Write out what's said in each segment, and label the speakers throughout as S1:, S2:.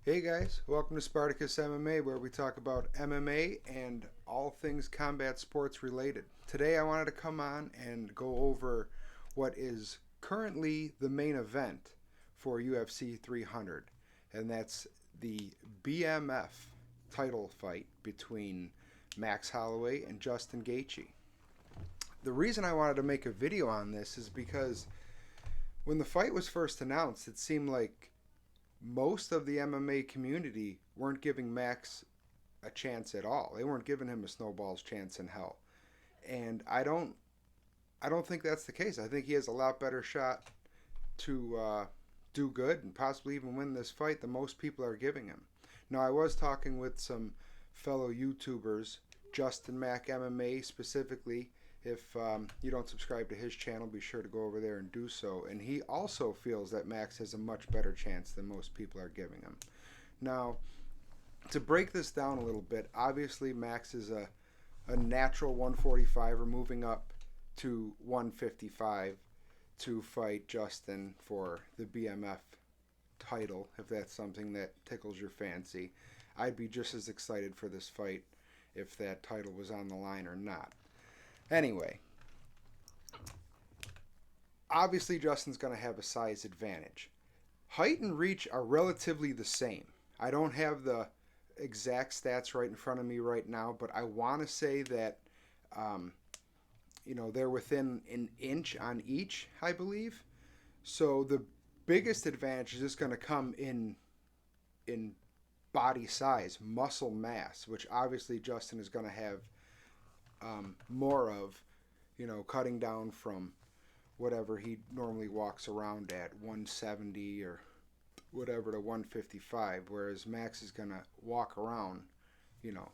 S1: Hey guys, welcome to Spartacus MMA, where we talk about MMA and all things combat sports related. Today I wanted to come on and go over what is currently the main event for UFC 300, and that's the BMF title fight between Max Holloway and Justin Gaethje. The reason I wanted to make a video on this is because when the fight was first announced, it seemed like most of the MMA community weren't giving Max a chance at all. They weren't giving him a snowball's chance in hell. And I don't think that's the case. I think he has a lot better shot to do good and possibly even win this fight than most people are giving him. Now, I was talking with some fellow YouTubers, Justin Mac MMA specifically. If you don't subscribe to his channel, be sure to go over there and do so. And he also feels that Max has a much better chance than most people are giving him. Now, to break this down a little bit, obviously Max is a natural 145er moving up to 155 to fight Justin for the BMF title, if that's something that tickles your fancy. I'd be just as excited for this fight if that title was on the line or not. Anyway, obviously Justin's going to have a size advantage. Height and reach are relatively the same. I don't have the exact stats right in front of me right now, but I want to say that um, they're within an inch on each, I believe. So the biggest advantage is just going to come in body size, muscle mass, which obviously Justin is going to have more of, cutting down from whatever he normally walks around at 170 or whatever to 155, whereas Max is going to walk around, you know,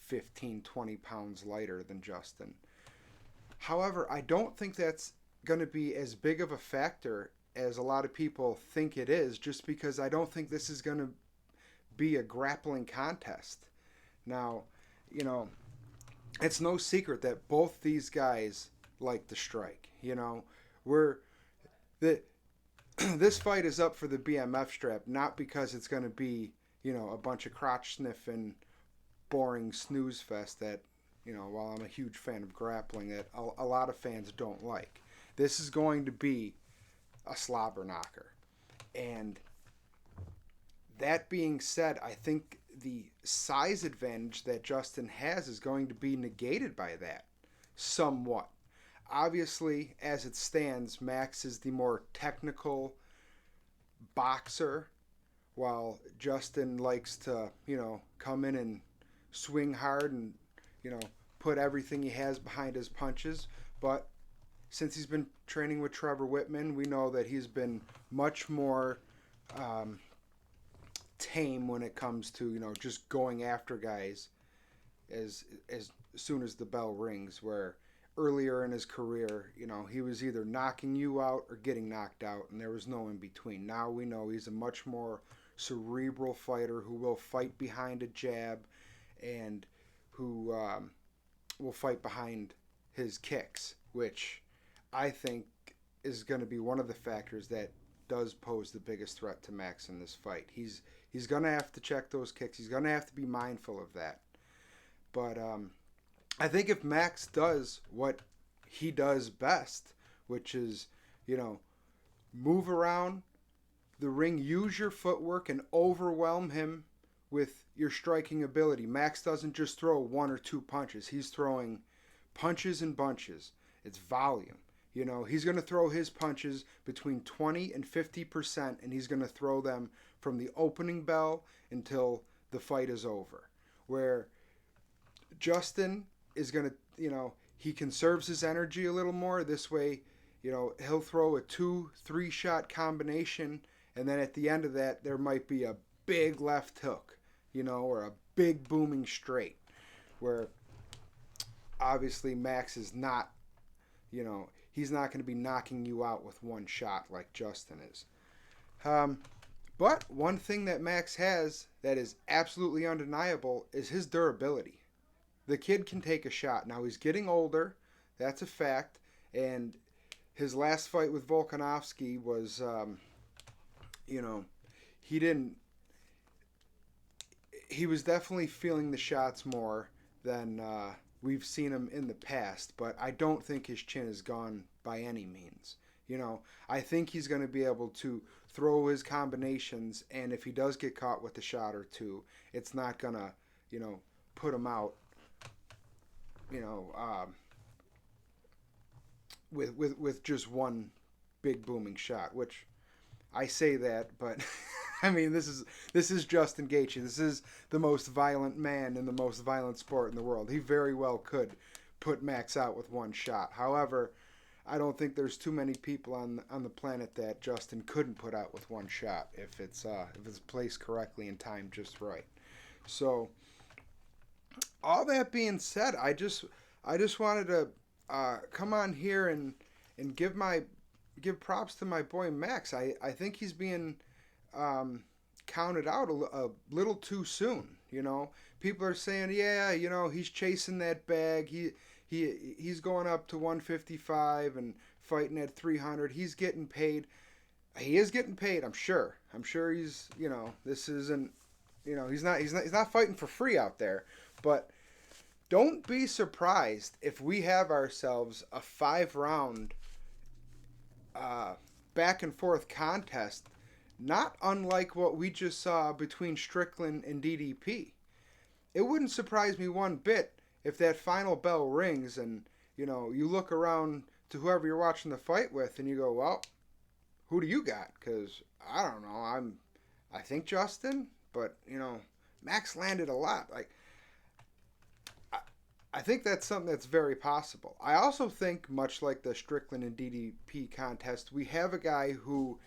S1: 15, 20 pounds lighter than Justin. However, I don't think that's going to be as big of a factor as a lot of people think it is, just because I don't think this is going to be a grappling contest. Now, you know, it's no secret that both these guys like to strike. We're the this fight is up for the BMF strap, not because it's going to be, a bunch of crotch sniffing, boring snooze fest that, while I'm a huge fan of grappling, that a lot of fans don't like. This is going to be a slobber knocker. And that being said, I think the size advantage that Justin has is going to be negated by that somewhat. Obviously, as it stands, Max is the more technical boxer, while Justin likes to, come in and swing hard and, you know, put everything he has behind his punches. But since he's been training with Trevor Whitman, we know that he's been much more tame when it comes to, just going after guys as soon as the bell rings, where earlier in his career, he was either knocking you out or getting knocked out, and there was no in between. Now we know he's a much more cerebral fighter who will fight behind a jab and who will fight behind his kicks, which I think is going to be one of the factors that does pose the biggest threat to Max in this fight. He's going to have to check those kicks. He's going to have to be mindful of that. But I think if Max does what he does best, which is, move around the ring, use your footwork, and overwhelm him with your striking ability. Max doesn't just throw one or two punches. He's throwing punches and bunches. It's volume. He's going to throw his punches between 20 and 50%, and he's going to throw them from the opening bell until the fight is over. Where Justin is going to, he conserves his energy a little more. This way, he'll throw a 2-3 shot combination, and then at the end of that, there might be a big left hook, or a big booming straight, where obviously Max is not, he's not going to be knocking you out with one shot like Justin is. But one thing that Max has that is absolutely undeniable is his durability. The kid can take a shot. Now, he's getting older. That's a fact. And his last fight with Volkanovski was, he didn't he was definitely feeling the shots more than we've seen him in the past, but I don't think his chin is gone by any means. I think he's going to be able to throw his combinations, and if he does get caught with a shot or two, it's not going to, put him out, you know, with just one big booming shot, which I say that, but I mean this is Justin Gaethje. This is the most violent man in the most violent sport in the world. He very well could put Max out with one shot. However, I don't think there's too many people on the planet that Justin couldn't put out with one shot if it's placed correctly and timed just right. So, all that being said, I just wanted to come on here and give props to my boy Max. I think he's being counted out a little too soon. People are saying, yeah, he's chasing that bag. He's going up to 155 and fighting at 300. He's getting paid. He is getting paid. I'm sure he's. This isn't. He's not fighting for free out there. But don't be surprised if we have ourselves a 5-round back and forth contest, not unlike what we just saw between Strickland and DDP. It wouldn't surprise me one bit if that final bell rings and you look around to whoever you're watching the fight with and you go, well, who do you got? Because I don't know. I think Justin, but Max landed a lot. Like, I think that's something that's very possible. I also think, much like the Strickland and DDP contest, we have a guy who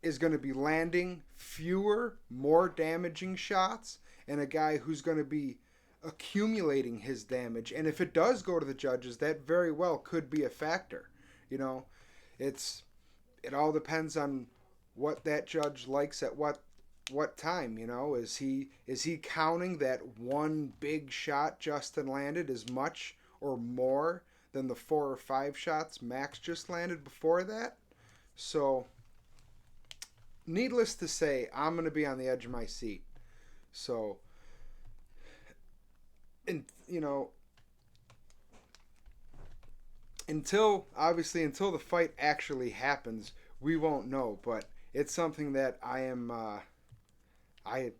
S1: is going to be landing fewer, more damaging shots, and a guy who's going to be accumulating his damage. And if it does go to the judges, that very well could be a factor. It all depends on what that judge likes at what time. Is he counting that one big shot Justin landed as much or more than the 4 or 5 shots Max just landed before that? So, needless to say, I'm going to be on the edge of my seat. So, and until the fight actually happens, we won't know. But it's something that I am. I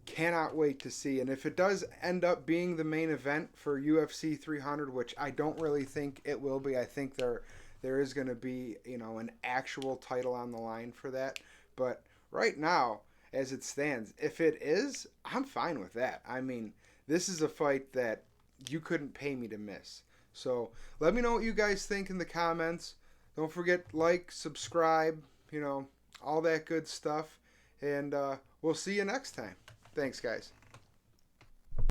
S1: cannot wait to see. And if it does end up being the main event for UFC 300, which I don't really think it will be, I think there is going to be, an actual title on the line for that. But right now, as it stands, if it is, I'm fine with that. I mean, this is a fight that you couldn't pay me to miss. So let me know what you guys think in the comments. Don't forget, like, subscribe, all that good stuff. And we'll see you next time. Thanks, guys.